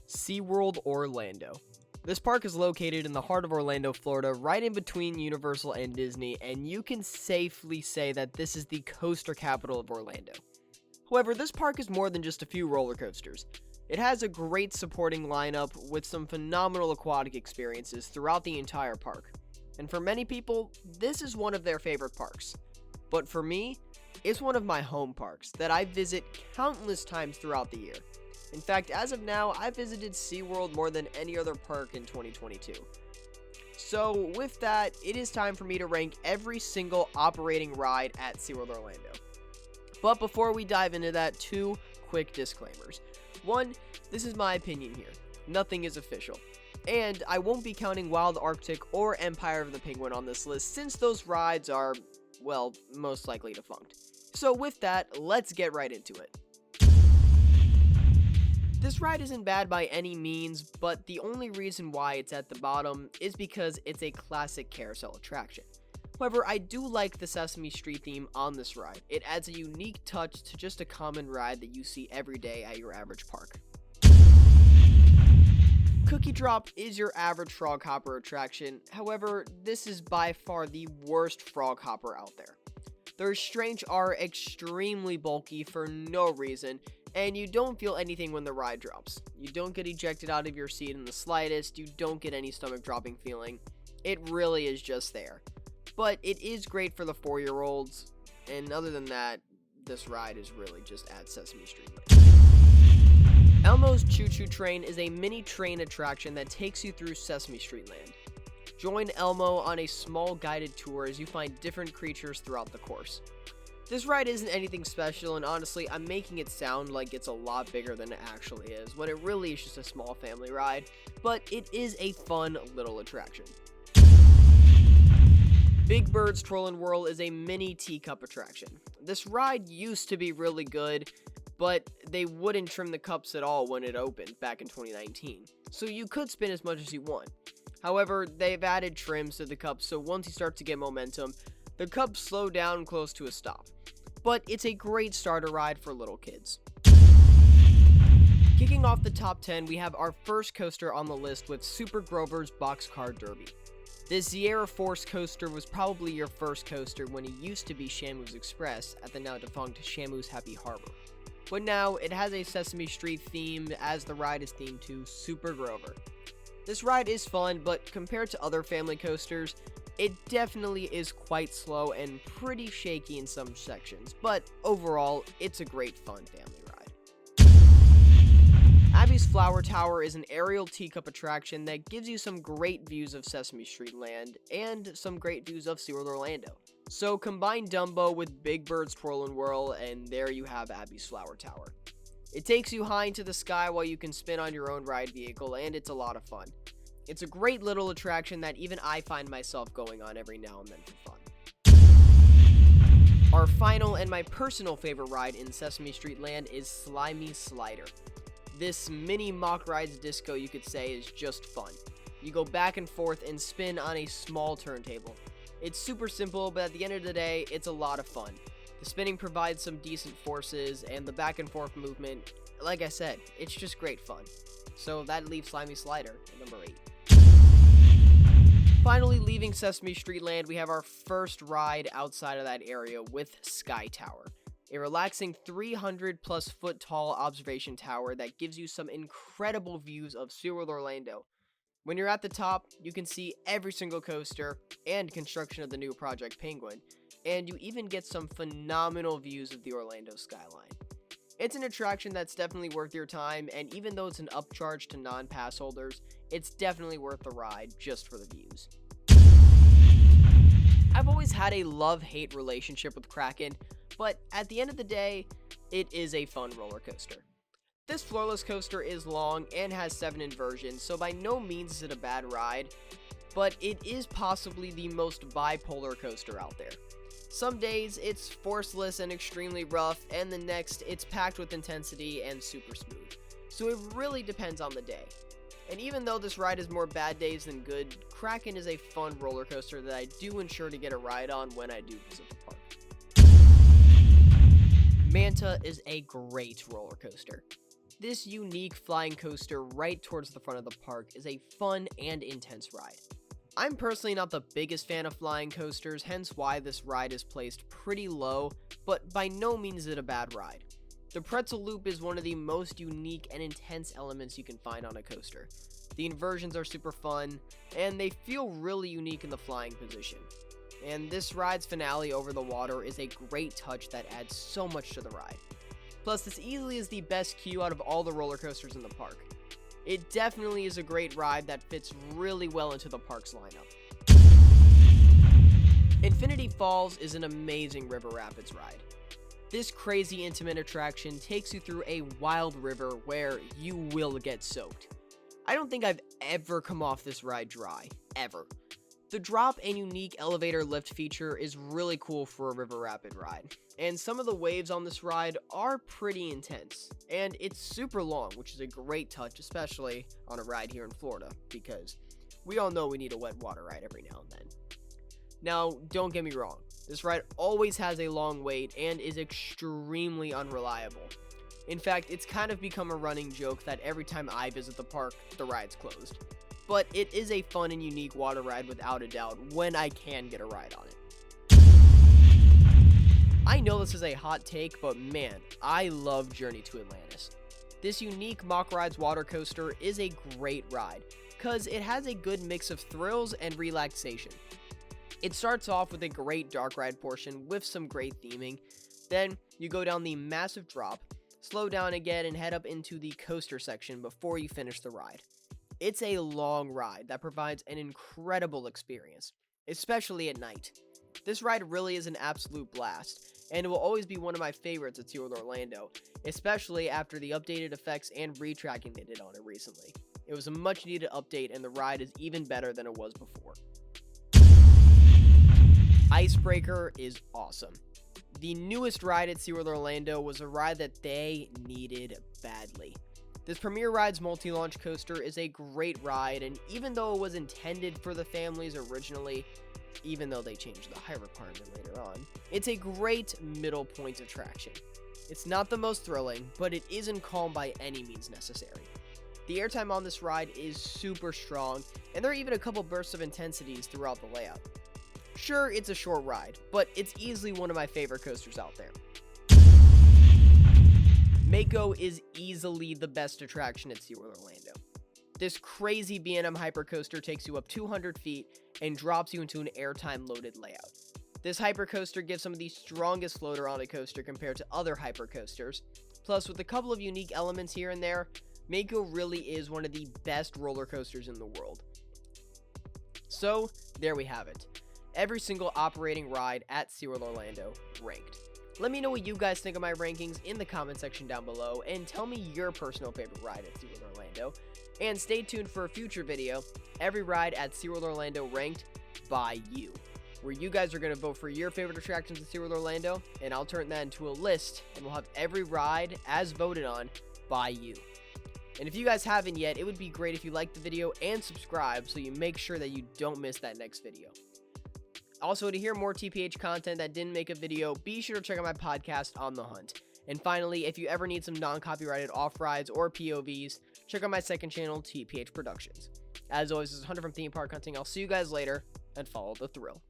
SeaWorld Orlando. This park is located in the heart of Orlando, Florida, right in between Universal and Disney, and you can safely say that this is the coaster capital of Orlando. However, this park is more than just a few roller coasters. It has a great supporting lineup with some phenomenal aquatic experiences throughout the entire park. And for many people, this is one of their favorite parks. But for me, it's one of my home parks that I visit countless times throughout the year. In fact, as of now, I've visited SeaWorld more than any other park in 2022. So with that, it is time for me to rank every single operating ride at SeaWorld Orlando. But before we dive into that, two quick disclaimers. One, this is my opinion here. Nothing is official. And I won't be counting Wild Arctic or Empire of the Penguin on this list since those rides are, well, most likely defunct. So with that, let's get right into it. This ride isn't bad by any means, but the only reason why it's at the bottom is because it's a classic carousel attraction. However, I do like the Sesame Street theme on this ride. It adds a unique touch to just a common ride that you see every day at your average park. Cookie Drop is your average frog hopper attraction. However, this is by far the worst frog hopper out there. The restraints are extremely bulky for no reason, and you don't feel anything when the ride drops. You don't get ejected out of your seat in the slightest, you don't get any stomach dropping feeling. It really is just there. But it is great for the 4-year-olds, and other than that, this ride is really just at Sesame Street. Elmo's Choo Choo Train is a mini train attraction that takes you through Sesame Street Land. Join Elmo on a small guided tour as you find different creatures throughout the course. This ride isn't anything special, and honestly, I'm making it sound like it's a lot bigger than it actually is, when it really is just a small family ride, but it is a fun little attraction. Big Bird's TrollingWhirl is a mini teacup attraction. This ride used to be really good, but they wouldn't trim the cups at all when it opened back in 2019, so you could spin as much as you want. However, they've added trims to the cups, so once you start to get momentum, the cups slow down close to a stop. But it's a great starter ride for little kids. Kicking off the top 10, we have our first coaster on the list with Super Grover's Boxcar Derby. This Sierra Force coaster was probably your first coaster when it used to be Shamu's Express at the now defunct Shamu's Happy Harbor. But now it has a Sesame Street theme as the ride is themed to Super Grover. This ride is fun, but compared to other family coasters, it definitely is quite slow and pretty shaky in some sections, but overall, it's a great fun family ride. Abby's Flower Tower is an aerial teacup attraction that gives you some great views of Sesame Street Land and some great views of SeaWorld Orlando. So combine Dumbo with Big Bird's TrollingWhirl, and there you have Abby's Flower Tower. It takes you high into the sky while you can spin on your own ride vehicle, and it's a lot of fun. It's a great little attraction that even I find myself going on every now and then for fun. Our final and my personal favorite ride in Sesame Street Land is Slimey Slider. This mini mock rides disco, you could say, is just fun. You go back and forth and spin on a small turntable. It's super simple, but at the end of the day, it's a lot of fun. The spinning provides some decent forces, and the back and forth movement, like I said, it's just great fun. So that leaves Slimey Slider at number 8. Finally, leaving Sesame Street Land, we have our first ride outside of that area with Sky Tower, a relaxing 300 plus foot tall observation tower that gives you some incredible views of SeaWorld Orlando. When you're at the top, you can see every single coaster and construction of the new Project Penguin, and you even get some phenomenal views of the Orlando skyline. It's an attraction that's definitely worth your time, and even though it's an upcharge to non-pass holders, it's definitely worth the ride just for the views. I've always had a love-hate relationship with Kraken, but at the end of the day, it is a fun roller coaster. This floorless coaster is long and has 7 inversions, so by no means is it a bad ride, but it is possibly the most bipolar coaster out there. Some days it's forceless and extremely rough, and the next it's packed with intensity and super smooth. So it really depends on the day. And even though this ride is more bad days than good, Kraken is a fun roller coaster that I do ensure to get a ride on when I do visit the park. Manta is a great roller coaster. this unique flying coaster right towards the front of the park is a fun and intense ride. I'm personally not the biggest fan of flying coasters, hence why this ride is placed pretty low, but by no means is it a bad ride. The pretzel loop is one of the most unique and intense elements you can find on a coaster. The inversions are super fun, and they feel really unique in the flying position. And this ride's finale over the water is a great touch that adds so much to the ride. Plus, this easily is the best queue out of all the roller coasters in the park. It definitely is a great ride that fits really well into the park's lineup. Infinity Falls is an amazing river rapids ride. This crazy intimate attraction takes you through a wild river where you will get soaked. I don't think I've ever come off this ride dry, ever. The drop and unique elevator lift feature is really cool for a river rapid ride, and some of the waves on this ride are pretty intense, and it's super long, which is a great touch, especially on a ride here in Florida, because we all know we need a wet water ride every now and then. Now, don't get me wrong, this ride always has a long wait and is extremely unreliable. In fact, it's kind of become a running joke that every time I visit the park, the ride's closed. But it is a fun and unique water ride without a doubt when I can get a ride on it. I know this is a hot take, but man, I love Journey to Atlantis. This unique Mock Rides water coaster is a great ride, cause it has a good mix of thrills and relaxation. It starts off with a great dark ride portion with some great theming, then you go down the massive drop, slow down again and head up into the coaster section before you finish the ride. It's a long ride that provides an incredible experience, especially at night. This ride really is an absolute blast, and it will always be one of my favorites at SeaWorld Orlando, especially after the updated effects and retracking they did on it recently. It was a much needed update, and the ride is even better than it was before. Icebreaker is awesome. The newest ride at SeaWorld Orlando was a ride that they needed badly. This Premier Rides multi-launch coaster is a great ride, and even though it was intended for the families originally, even though they changed the height requirement later on, it's a great middle point attraction. It's not the most thrilling, but it isn't calm by any means necessary. The airtime on this ride is super strong, and there are even a couple bursts of intensities throughout the layout. Sure, it's a short ride, but it's easily one of my favorite coasters out there. Mako is easily the best attraction at SeaWorld Orlando. This crazy B&M hypercoaster takes you up 200 feet and drops you into an airtime loaded layout. This hypercoaster gives some of the strongest floater on a coaster compared to other hypercoasters. Plus, with a couple of unique elements here and there, Mako really is one of the best roller coasters in the world. So, there we have it. Every single operating ride at SeaWorld Orlando ranked. Let me know what you guys think of my rankings in the comment section down below, and tell me your personal favorite ride at SeaWorld Orlando. And stay tuned for a future video, every ride at SeaWorld Orlando ranked by you, where you guys are going to vote for your favorite attractions at SeaWorld Orlando, and I'll turn that into a list, and we'll have every ride as voted on by you. And if you guys haven't yet, it would be great if you liked the video and subscribe so you make sure that you don't miss that next video. Also, to hear more TPH content that didn't make a video, be sure to check out my podcast, On the Hunt. And finally, if you ever need some non-copyrighted off-rides or POVs, check out my second channel, TPH Productions. As always, this is Hunter from Theme Park Hunting. I'll see you guys later, and follow the thrill.